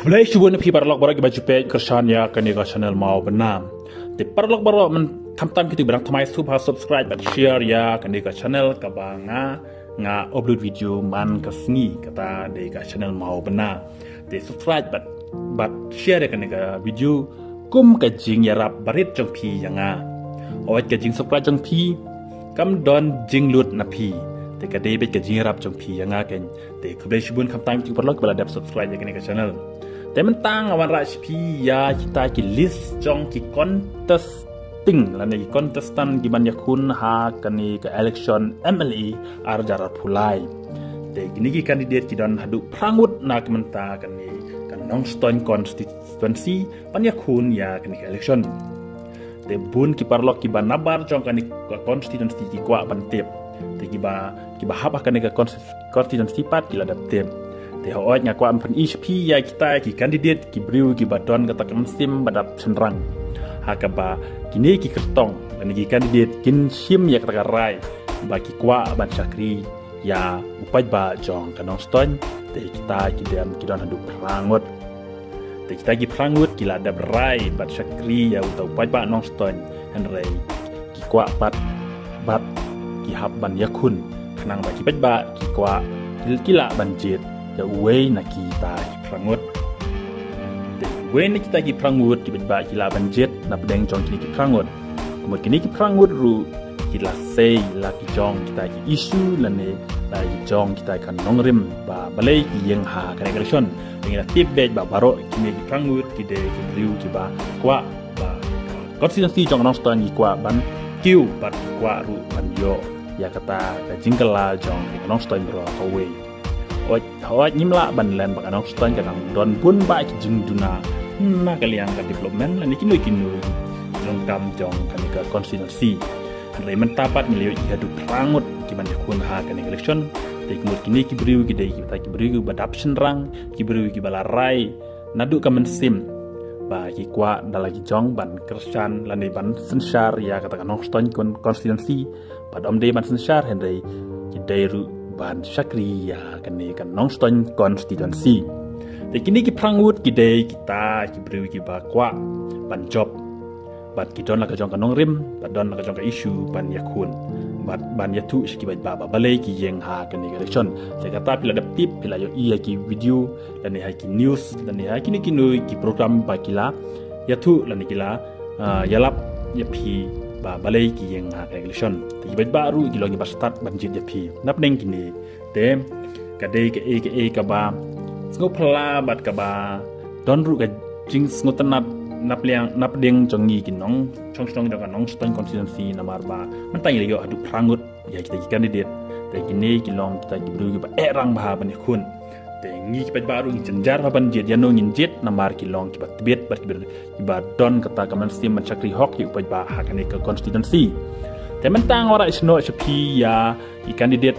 Boleh cuba ni parlok barak baju pej kerjanya kini ke channel mau benam. Di parlok barak men tam kita berang thamai super subscribe dan share ya kini ke channel ke banga nga upload video man ke sini kata di ke channel mau benam. Di subscribe but share kini ke video kum ke jing ya rap barit jong pi yang nga. Awat ke jing subscribe jong pi kam don jing lut na pi. Di ke debit ke jing rap jong pi yang nga ken. Di boleh cuba tam kita parlok bala dap subscribe kini ke channel.แต่มันตั้งวันราชพียาคิตากิลิสจงกิคอนเทสติ้งและในคอนเทสตันกิบันยาคุณหากันในกับ election MLE อาร์จาร์พูไลแต่กินี่กิคันดิเดตกิดันหดุพรังวุฒนักมันตากันในกันน้องสตอนคอนสติทวนซีปัญญาคุณยากันในกับ election แต่บุญกิปาร์ล็อกกิบันนับบาร์จงกันในกับคอนสติทวนซีกิกว่าบันเต็บแต่กิบาฮับกันในกับคอนสติทวนซีปัดกิลาดับเต็บแต่เขาอ้อยงากว่ามันอีชพียาคิตากิคันดิเดตกิบริวกิบาดอนกตะกันซิมบัดับเชนรังหากบากินี่กิกระตองและกิคันดิเดตกินชิมยากตะการไรบากิกว่าบันชักรียาอุปบาจองกันน้องสตอนแต่คิตากิเดมกิดอนหันดูพรางดแต่คิตากิพรางดกิลาดับไรบันชักรียาอุตอุปบาน้องสตอนหันไรกิกว่าบัดกิฮับบันยาคุณขนังบากิปัจบากิกว่ากิลาบันเจตจะเว้นักกีตาร์พรังวดแต่เว้นักกีตาร์พรังวดที่เป็นบากีฬาบันเจ็ตนับแดงจองที่พรังวดเมื่อกี้นี้พรังวดรู้กีฬาเซย์ลากีจองกีตาร์อิชูและเนี่ยลากีจองกีตาร์กันน้องริมบาบาเล่กียังหากันในกระชอนอย่างนี้ทิปเบจบาบาโรที่มีพรังวดที่เดกิริวที่บากว่าบาคอนสิสเทนซีจองน้องสตอนกีกว่าบันคิวบัดกว่ารู้บันโยยากตาแต่จิงกลาจองน้องสตอนรอเขาเวawak nyimla ban len bak anong stan kadang don pun ba jing duna na kaliang ka development lan kinu jong kam jong kan ka constituency re man tapat milio ihadu prangut ki man kun ha kan election te kemud kini ki briu ki dei ki briu ba adoption rang ki briu ki balarai nadu ka men sim ba ki kwa dalagi jong ban kersan lan ban sensar ya kata anong stan constituency padom de ban sensar henry ki dei ban syakriya kan ni kan nong ston constituencyแต่กินนี่กิพรังวุฒกิเดยกิตากิบริวกิบากว่าบันจบบัดกิดอนละกะจองกันน้องริมบัดดอนละกะจองกันอิชูบันยาคุณบัดบันยาทุสกิบาบาเลกิเยงหากันนี่กันเลยชนแต่กตาพิลาดับติปพิลาโยอีกิวิดีโอและนี่ให้กินิวส์และนี่ให้กินี่กินุยกิโปรแกรมบากิลายาทุและนี่กิลายาลับยาพีบาเลกิเยงหากันเลยชนแต่กิบารุกิลองกิบาสตาร์บันจิตยาพีนับเน่งกินี่เต็มกะเดยกะเอกะบาสงบพลาบัดกบาดอนรู้กับจิงสงบตนับเลียงจงงีกินน้องช่องจังกันน้องสตันคอนสติทวนซีนามาร์บามันตั้งอยู่อดุพรังงดอยากจะกินกันเด็ดแต่กินนี่กินลองkitaกินดูกับรังบาบันคุณแต่งีกินบารุจันจาร์บันเจ็ดยันโนงินเจ็ดนามาร์กินลองกินบัดเบียดบัดกินบัดดอนกตากำมันสติมันชักรีฮอกอยู่ไปบาหากันในกับคอนสติทวนซีแต่มันตั้งว่าไอ้ชโนชพียาอีกันเด็ด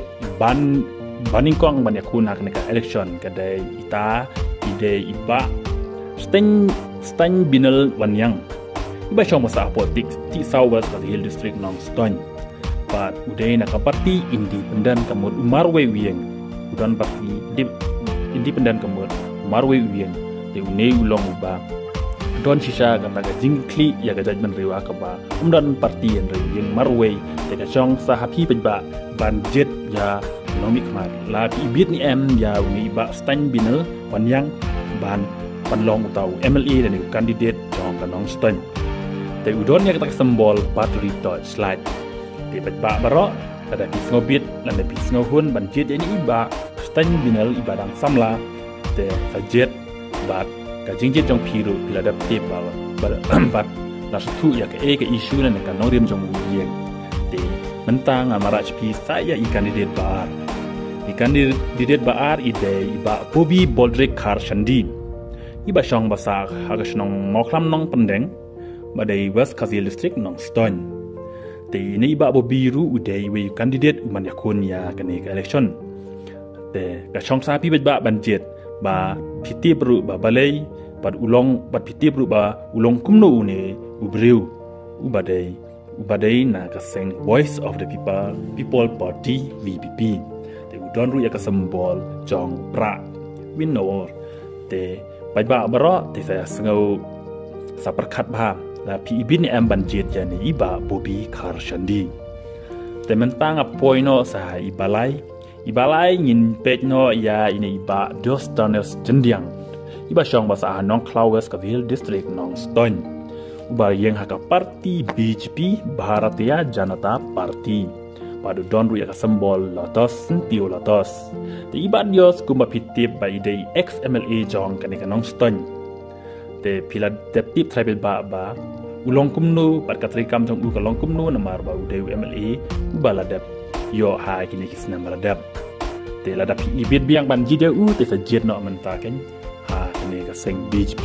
baning kong banyak kuna kena election kadai ita ide iba stain binal wanyang iba siya masa politik ti Southwest Hill District nong Ston but uday na parti independent kamud umarwe wiyeng udan parti independent kamud umarwe wiyeng te unay ulong ba don sisa kata ka jingkli ya ka judgment rewa ka ba umdan parti en wiyeng marwe te ka chong sa happy ba budget ya economic mat la ibit ni ya ni ba stan binal wanyang ban panlong utau MLA dan candidate jong kanong stan te udon ya kata simbol battery dot slide te ba baro ada pisngobit lan da pisngohun banjit ini iba stan binal ibadang samla te sajet bat ka jingjit jong piru bila da tip ba bat la su ya ka issue lan kanong rim jong yeng te mentang amara HP saya candidate bar Kandidat baar ide iba Bobby Boldrick Karshandi iba syong basak hagas nong moklam nong pendeng badai West Kazil District nong Ston te ini iba Bobby ru ude we kandidat uman yakun ya kene election te ka syong sapi ba banjet ba piti bru ba balai bad ulong bad piti bru ba ulong kumno une ubriu ubadai na kaseng Voice of the People Party VPP don ru ya ka simbol jong pra winor te Pai ba baro ti saya sengau saperkat ba la pi ibin em banjit yani iba Bobby Karshandi. Te mentang apoi no sa ibalai ngin pet no ya ini iba Dos Daniels Jendiang. Iba syong basa Nong Claues Kavil District Nong Ston. Uba yang haka parti BJP Bharatiya Janata Party. Pada don ruya sembol lotos sentiu lotos. Te iba dios kumba pitip by day ex-MLA jong kanika Nong Ston. Te pila tip tribal ba ulong kumnu pat katrikam jong u kalong kumnu namar ba uday MLA ubaladap yo ha kini kisna maladap. Te ladap ibit biang banji dia te sajid no mentaken ha kini kaseng BJP.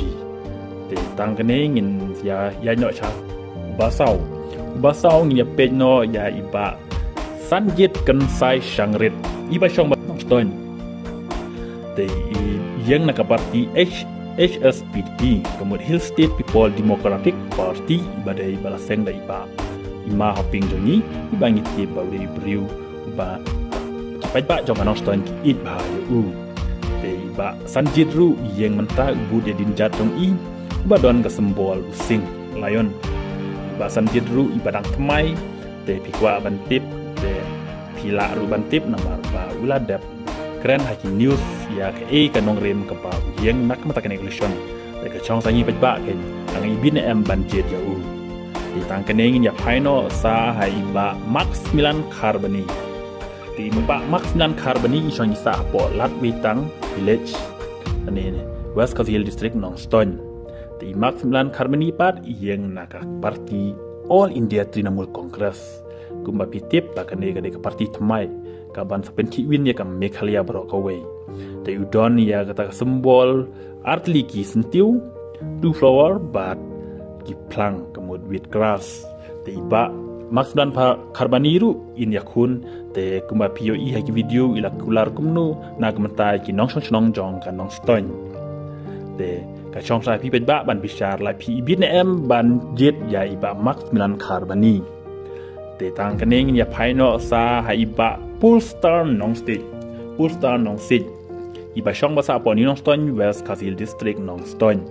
Te tang kene ngin ya no cha basau ngin ya pej no ya iba sanjit kensai shangrit iba syong ba Ston. Te yang nakaparti HSPD kemudian Hill State People Democratic Party badai balaseng da iba ima hopping jongi iba ngiti ba udah beriu ba kipai ba jong Nong Ston ki it ba yu te iba sanjit ru yang mentah bu de din jatong i iba don ka sembol using lion iba sanjit ru iba dang temai te pikwa bantip te pila ru bantip namar ba uladap keren haki news ya ke kanong rem ka pa yang nak mata kan election te ka chong sangi ba ken ang ibin em banjit ya u di tang kenengin ya paino sa hai ba max 9 carboni di ba max 9 carboni isong isa po lat witang village ani West Kavil District Nong Ston di max 9 carboni pat yang naka parti All India Trinamool Congress kumba pitip ba kane ka parti temai kaban sapenti win ya kam Meghalaya Brokaway te udon ya kata sembol artliki sentiu two flower but giplang kemud wheat grass te iba max dan karbaniru in yakun te kumba POE haki video ila kular kumnu na kementai ki nong song jong kan Nong Ston te ka chong sa pi ba ban bisyar la pi ibin em ban jet ya iba max 9 karbani te tang kaneng ya paino sa ha iba Polestar Nong State iba syong basa po ni Nong Ston West Kavil District Nong Ston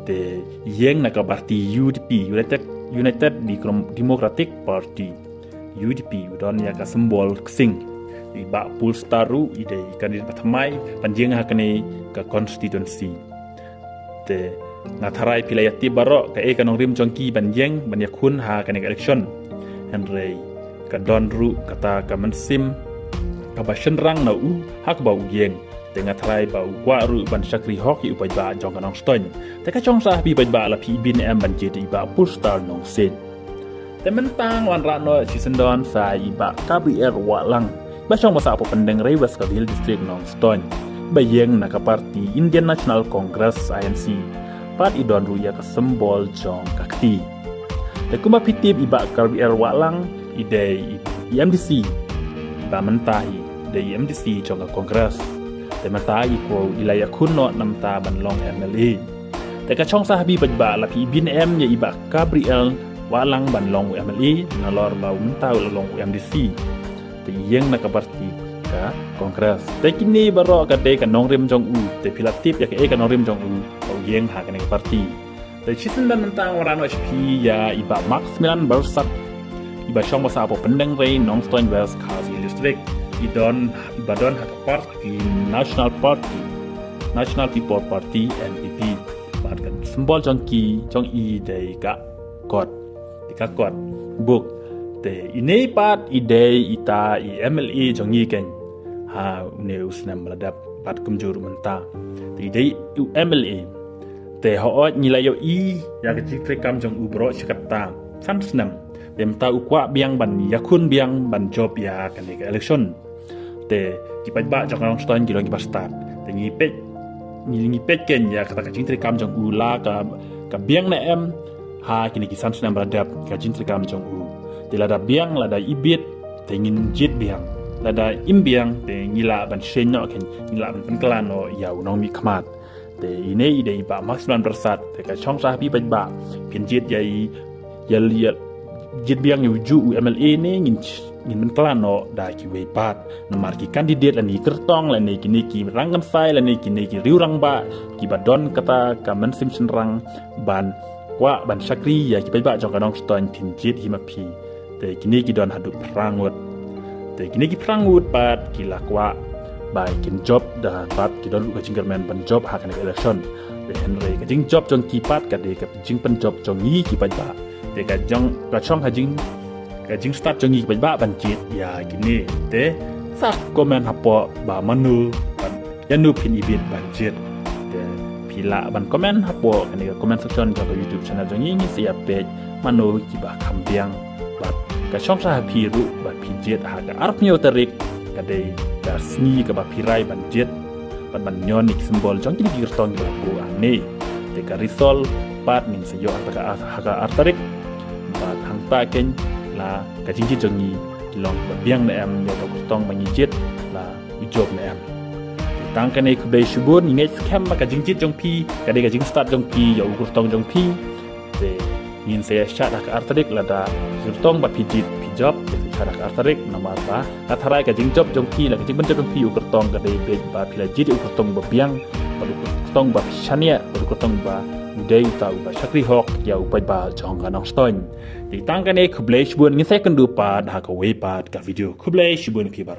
te yang naka parti UDP United Democratic Party UDP udon ya ka sembol kesing iba Polestar ru ide kandidat pertamai panjang hakane ka constituency te ngatharai pilayati barok ka kanong rim jongki banjang banyakun ha kane election Henry ka don ru kata ka mensim ka basenrang na u hak bau geng dengan try bau kwa ru ban sakri hoki upai ba jong Nong Ston te ka chong sa bi ba la pi bin em ban je ba Polestar Nong State te mentang wan rano si sendon sa iba Gabriel Walang ba chong masa apa pendeng West Kavil District Nong Ston ba yeng na ka parti Indian National Congress INC pat idon ru ya ka sembol jong kakti te kuma pitip iba Gabriel Walang ide EMDC ba mentahi de EMDC jong ka Congress te mentahi ko ilaya kunno namta banlong MLA te ka chong sa habi ba la pi bin em ya iba Gabriel Walang banlong MLA nalor ba mentaw long EMDC te yeng na ka parti ka Congress te kini baro ka de ka nong rim jong u te pilatip ya ka nong rim jong u o yeng ha ka ne parti te chisen dan mentang orang HP ya iba max 9 bersat iba syong basa apa pendeng rei Nong Ston West Kavil District iba don hak parti National People Party NPP bahkan sembol jongki jong i dei ka kot buk te ini pat ide ita MLA jongi ken ha ne usnam meladap pat kumjur menta te ide MLA te ho nyilayo i ya kecik kam jong ubro chikata san snam dem ta ukwa biang ban yakun biang ban job ya kan election te kipai ba jong Nong Ston gilong bastat te ngipet ken ya kata kecik kam jong ula ka biang na em ha kini kisan snam radap ka jing kam jong u te lada biang lada ibit te ngin jit biang lada imbiang te ngila ban shenyo ken ngila ban penkelano ya unong mi khamat te ini ide iba max 9 bersat te ka chong sa bi ba pinjit yai jid biang yuju MLA ni ngin menklano da ki wepat nomar ki kandidat lani kertong lani kini ki rangan sai lani kini ki riurang ba ki badon kata kamen sim senrang ban kwa ban sakri ya ki ba jong kanong ston tin jid himapi te kini ki don hadu prangut te kini ki prangut pat ki lakwa ba kin job da pat ki don ka jinggerman ban job hakan election te henry ka jing job jong ki pat ka de ka jing pen job jong yi ki ba te ka jong ka chong ka jing start jong yi ki ba ban jit ya kini te sak komen hapo ba manu ban yanu pin ibit ban jit te pila ban komen hapo kani ka comment section jong YouTube channel jong yi ni sia page manu ki ba kambiang ba ka chong sa pi ru ba pi jit ha ka arpnyo tarik ka de ka sni ka ba pirai ban jit ban nyon ik simbol jong kini girtong ba bu ani te ka risol pat nin se yo ka artarik ba hangta ken la ka jingji jongi long ba biang na em yo ka tong ba ni jit la ujob na em tang ka nei ku be shubun ni ngai scam ba ka jingji jong pi ka de ka jing start jong pi yo ku tong jong pi te nin se sha ka artarik la da girtong ba pi jit pi job te sha ka artarik nomor ba ka tharai ka jing job jong pi la ka jing ben jong pi ku tong ka de be ba pi la jit ku tong ba biang ba ku tong ba shania ba ku tong ba day tau ba sakri hok ya upai ba jong ka nong ston di tang ka nei ku ble shubun ni se kan du pa da ka we pa ka video ku ble shubun ki ba